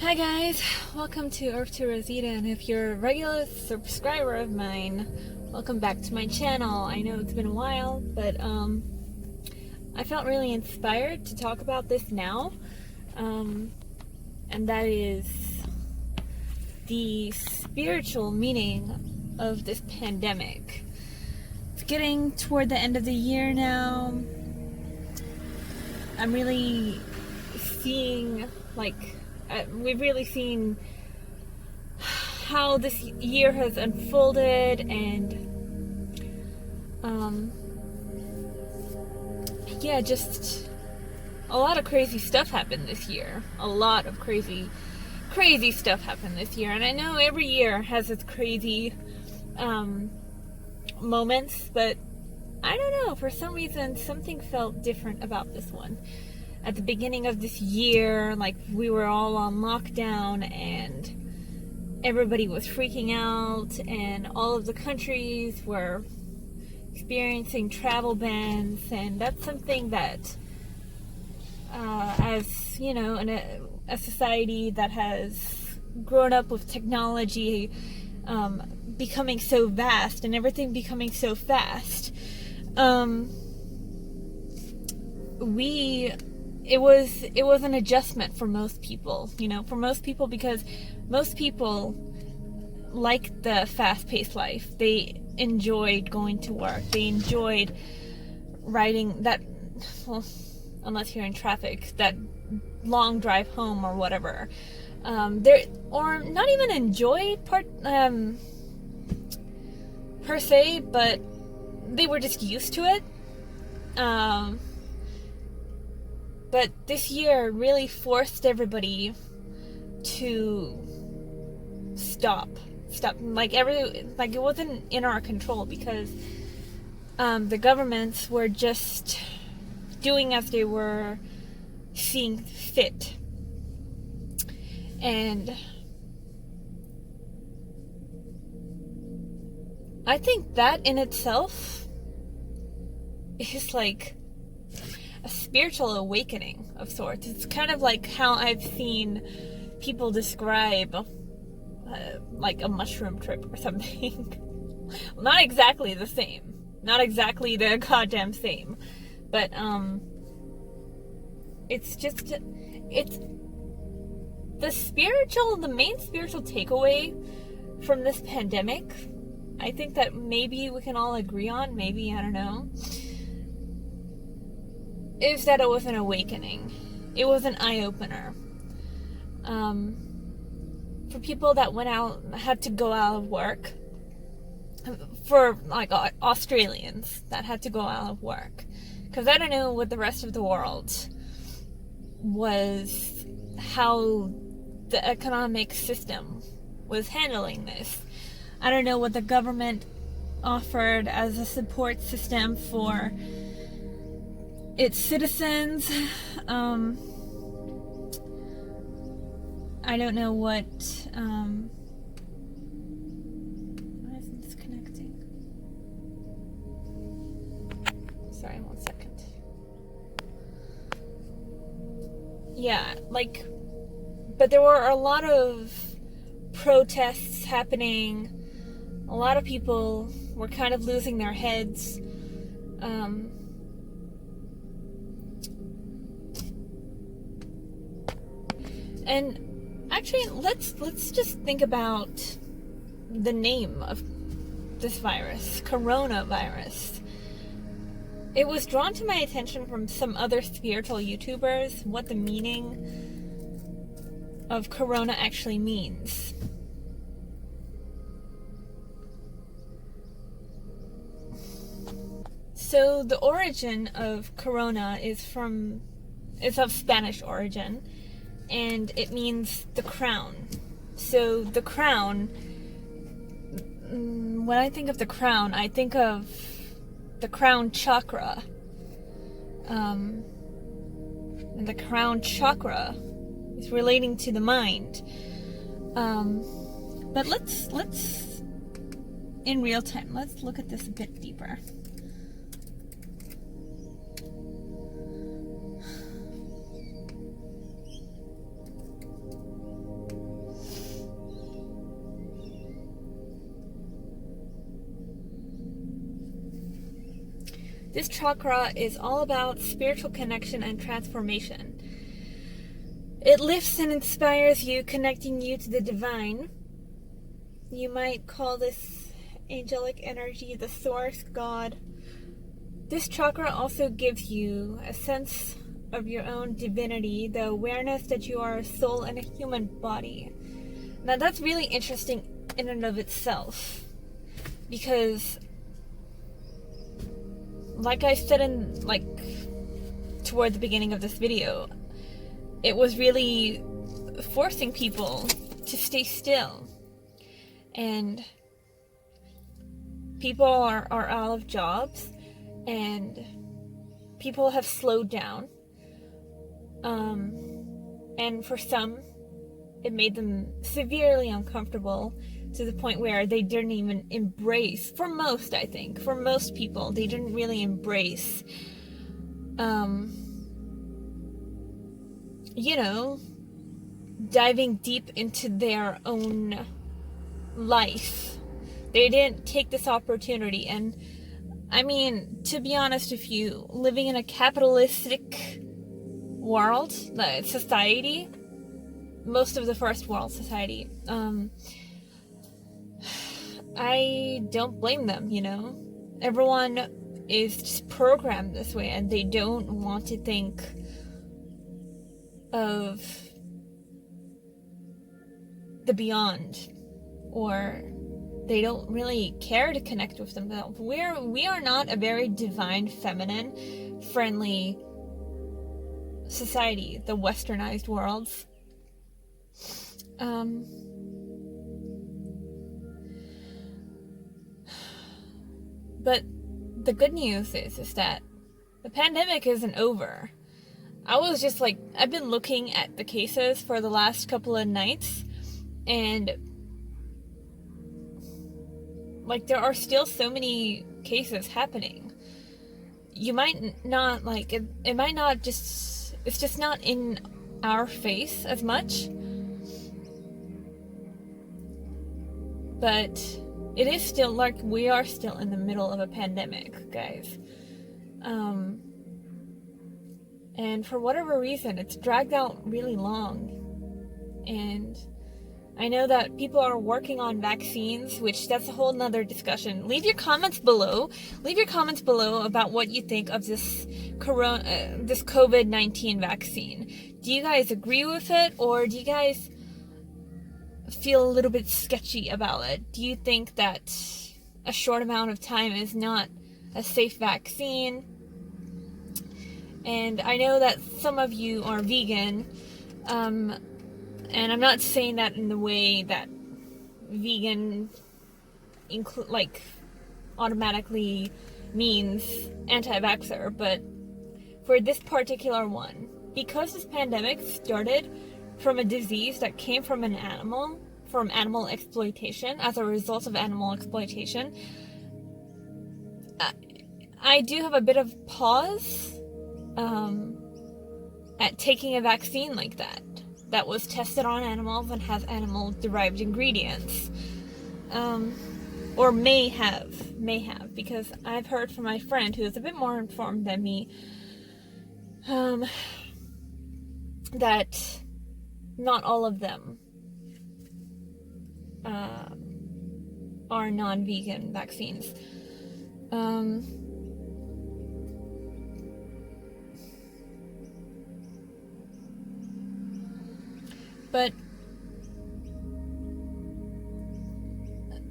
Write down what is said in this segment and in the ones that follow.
Hi guys, welcome to Earth to Rosita, and if you're a regular subscriber of mine, welcome back to my channel. I know it's been a while, but I felt really inspired to talk about this now, and that is the spiritual meaning of this pandemic. It's getting toward the end of the year now. I'm really seeing, we've really seen how this year has unfolded, and just a lot of crazy stuff happened this year. A lot of crazy stuff happened this year, and I know every year has its crazy moments, but I don't know, for some reason something felt different about this one. At the beginning of this year, we were all on lockdown and everybody was freaking out, and all of the countries were experiencing travel bans, and that's something that, as you know, in a society that has grown up with technology becoming so vast and everything becoming so fast, it was an adjustment for most people, because most people like the fast-paced life. They enjoyed going to work. They enjoyed riding that, well, unless you're in traffic, that long drive home or whatever. Or not even enjoy per se, but they were just used to it. But this year really forced everybody to stop. It wasn't in our control, because the governments were just doing as they were seeing fit. And I think that in itself is like a spiritual awakening of sorts. It's kind of like how I've seen people describe like a mushroom trip or something. Not exactly the same. Not exactly the goddamn same. But it's the main spiritual takeaway from this pandemic, I think that maybe we can all agree on, maybe, I don't know, is that it was an awakening. It was an eye-opener. For people that had to go out of work, for Australians that had to go out of work, because I don't know what the rest of the world was, how the economic system was handling this. I don't know what the government offered as a support system for its citizens. I don't know what. Why isn't this connecting? Sorry, 1 second. Yeah, but there were a lot of protests happening. A lot of people were kind of losing their heads. And actually, let's just think about the name of this virus, coronavirus. It was drawn to my attention from some other spiritual YouTubers what the meaning of corona actually means. So the origin of corona is of Spanish origin, and it means the crown. So the crown, when I think of the crown, I think of the crown chakra. And the crown chakra is relating to the mind. But let's in real time, let's look at this a bit deeper. This chakra is all about spiritual connection and transformation. It lifts and inspires you, connecting you to the divine. You might call this angelic energy the source, God. This chakra also gives you a sense of your own divinity, the awareness that you are a soul in a human body. Now that's really interesting in and of itself, because like I said toward the beginning of this video, it was really forcing people to stay still. And people are out of jobs, and people have slowed down. And for some, it made them severely uncomfortable, to the point where they didn't even embrace, for most people, they didn't really embrace, diving deep into their own life. They didn't take this opportunity. And I mean, to be honest with you, living in a capitalistic world, society, most of the first world society, I don't blame them, Everyone is just programmed this way, and they don't want to think of the beyond, or they don't really care to connect with themselves. We are not a very divine, feminine, friendly society, the westernized worlds. But the good news is that the pandemic isn't over. I've been looking at the cases for the last couple of nights, and there are still so many cases happening. You might not it might not just, it's just not in our face as much, but it is still we are still in the middle of a pandemic, guys. And for whatever reason, it's dragged out really long. And I know that people are working on vaccines, which that's a whole nother discussion. Leave your comments below. Leave your comments below about what you think of this COVID-19 vaccine. Do you guys agree with it, or do you guys feel a little bit sketchy about it? Do you think that a short amount of time is not a safe vaccine? And I know that some of you are vegan, and I'm not saying that in the way that vegan automatically means anti-vaxxer, but for this particular one, because this pandemic started from a disease that came from animal exploitation, as a result of animal exploitation, I do have a bit of pause at taking a vaccine like that was tested on animals and has animal-derived ingredients, or may have, because I've heard from my friend who is a bit more informed than me, that not all of them are non-vegan vaccines. But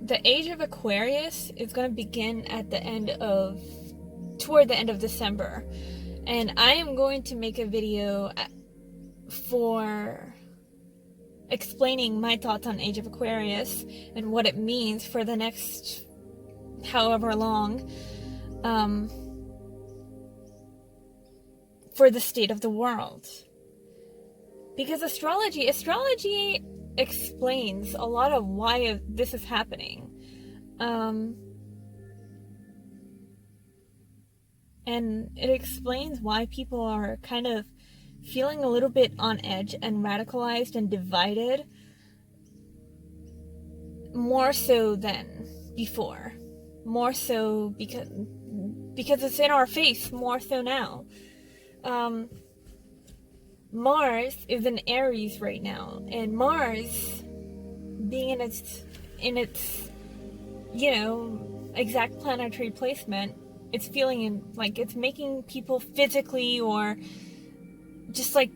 the age of Aquarius is going to begin toward the end of December. And I am going to make a video for explaining my thoughts on Age of Aquarius and what it means for the next however long, for the state of the world. Because astrology explains a lot of why this is happening. And it explains why people are kind of feeling a little bit on edge and radicalized and divided, more so than before. More so because it's in our face more so now. Mars is in Aries right now, and Mars being in its exact planetary placement, it's feeling like it's making people physically, or just like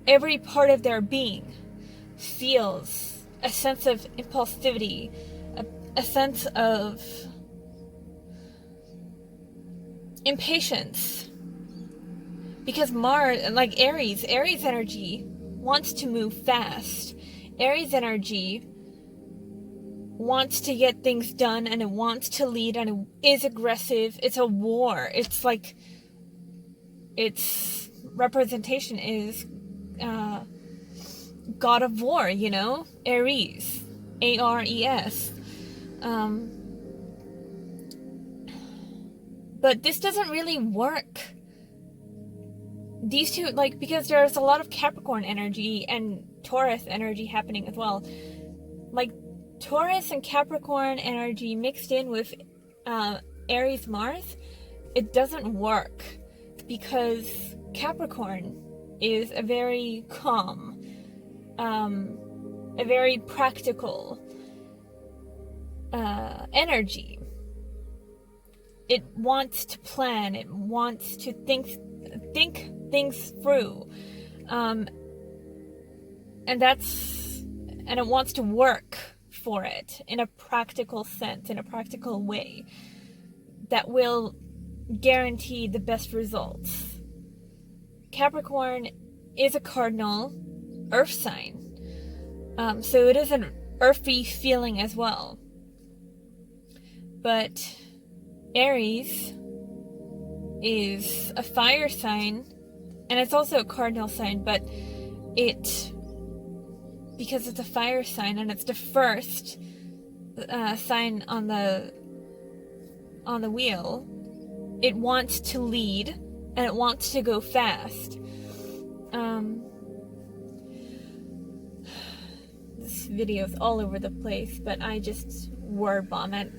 every part of their being feels a sense of impulsivity, a sense of impatience. Because Mars, like Aries energy wants to move fast. Aries energy wants to get things done, and it wants to lead, and it is aggressive. It's a war. It's like, its representation is God of War, Ares. Ares. But this doesn't really work. These two, because there's a lot of Capricorn energy and Taurus energy happening as well. Like, Taurus and Capricorn energy mixed in with Aries Mars, it doesn't work, because Capricorn is a very calm, a very practical energy. It wants to plan. It wants to think things through, and it wants to work for it in a practical sense, in a practical way that will guarantee the best results. Capricorn is a cardinal earth sign, so it is an earthy feeling as well. But Aries is a fire sign, and it's also a cardinal sign, but because it's a fire sign and it's the first sign on the wheel, it wants to lead, and it wants to go fast. This video is all over the place, but I just word bomb it.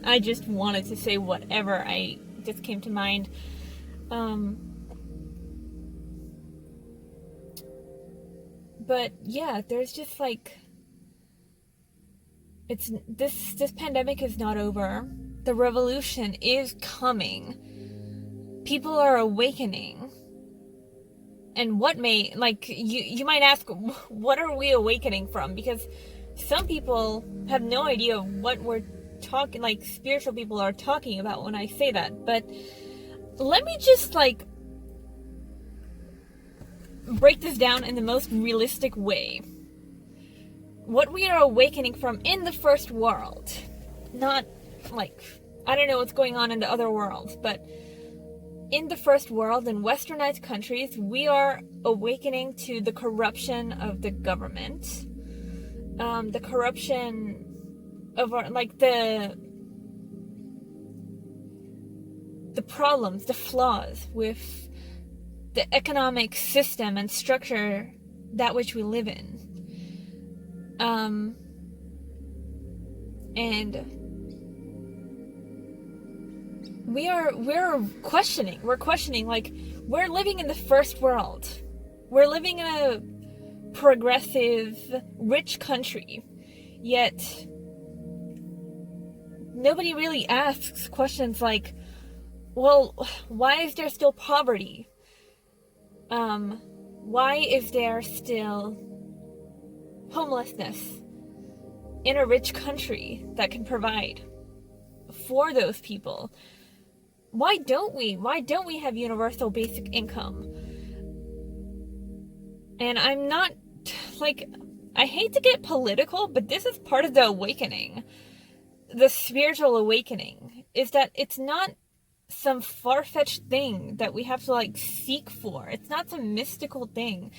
I just wanted to say whatever I just came to mind. But yeah, there's just this pandemic is not over. The revolution is coming. People are awakening. And you might ask, what are we awakening from? Because some people have no idea what we're talking, spiritual people are talking about when I say that. But let me just break this down in the most realistic way. What we are awakening from in the first world, not I don't know what's going on in the other worlds, but in the first world, in westernized countries, we are awakening to the corruption of the government, the corruption of our, the problems, the flaws with the economic system and structure that which we live in. And we're questioning, we're living in the first world. We're living in a progressive, rich country, yet nobody really asks questions like, well, why is there still poverty? Why is there still homelessness in a rich country that can provide for those people? Why don't we have universal basic income? And I'm not, I hate to get political, but this is part of the awakening. The spiritual awakening is that it's not some far-fetched thing that we have to seek for. It's not some mystical thing.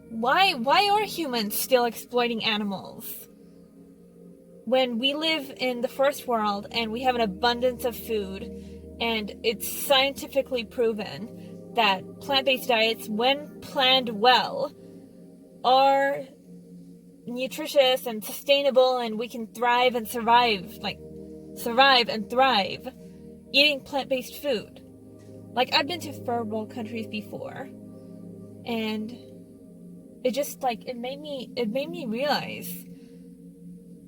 Why are humans still exploiting animals when we live in the first world and we have an abundance of food, and it's scientifically proven that plant-based diets, when planned well, are nutritious and sustainable, and we can thrive and survive, like survive and thrive eating plant-based food. Like, I've been to third world countries before, and it just, like, it made me realize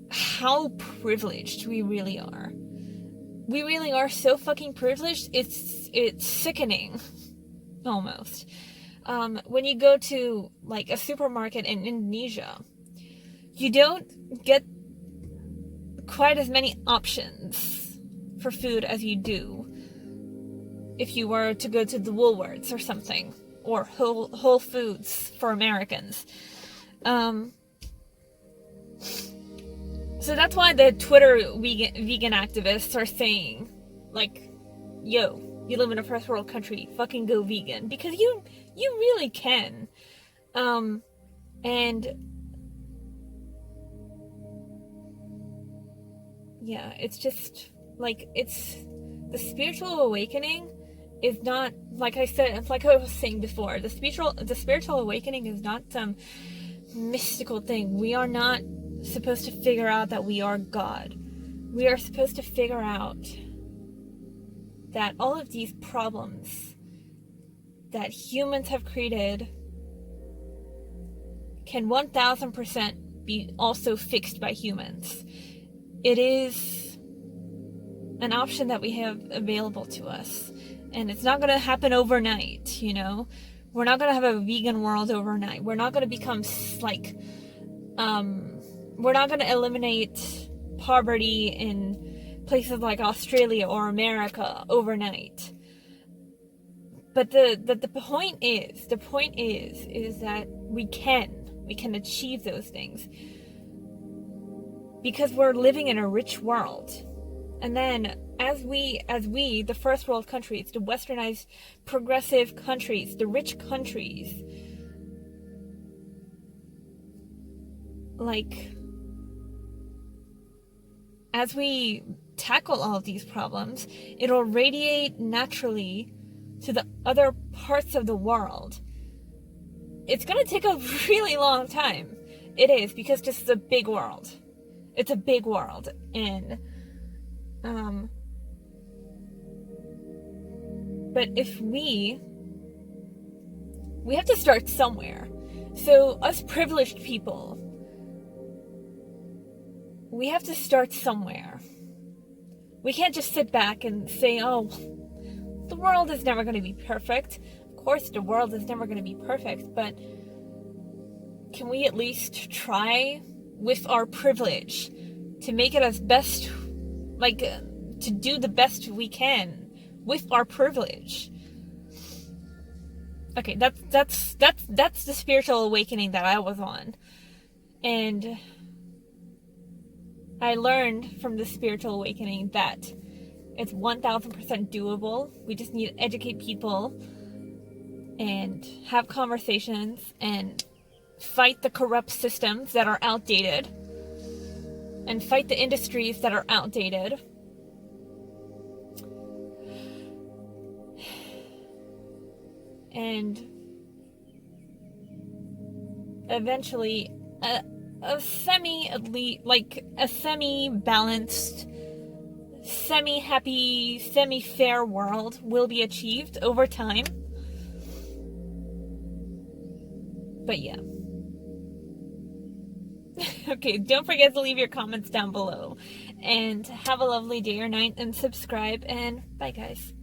how privileged we really are. We really are so fucking privileged. It's sickening, almost. When you go to, like, a supermarket in Indonesia, you don't get quite as many options for food as you do if you were to go to the Woolworths or something, or Whole Foods for Americans. So that's why the Twitter vegan activists are saying, like, yo, you live in a first world country, fucking go vegan, because you really can. And yeah, it's just like, it's the spiritual awakening is not, like I said, it's like I was saying before, the spiritual awakening is not some mystical thing. We are not supposed to figure out that we are God. We are supposed to figure out that all of these problems that humans have created can 1000% be also fixed by humans. It is an option that we have available to us, and it's not going to happen overnight, you know. We're not going to have a vegan world overnight. We're not going to become, like, we're not going to eliminate poverty in places like Australia or America overnight. But the point is that we can achieve those things, because we're living in a rich world. And then as we, the first world countries, the westernized progressive countries, the rich countries, like, as we tackle all of these problems, it'll radiate naturally to the other parts of the world. It's gonna take a really long time. It is, because this is a big world. It's a big world, and but if we have to start somewhere. So us privileged people, we have to start somewhere. We can't just sit back and say, oh, the world is never going to be perfect. Of course the world is never going to be perfect, but can we at least try with our privilege to make it as best, like, to do the best we can with our privilege? Okay, that's the spiritual awakening that I was on. And I learned from the spiritual awakening that it's 1000% doable. We just need to educate people and have conversations and fight the corrupt systems that are outdated and fight the industries that are outdated. And eventually a semi-elite, like a semi-balanced, semi-happy, semi-fair world will be achieved over time. But yeah. Okay, don't forget to leave your comments down below. And have a lovely day or night, and subscribe, and bye guys.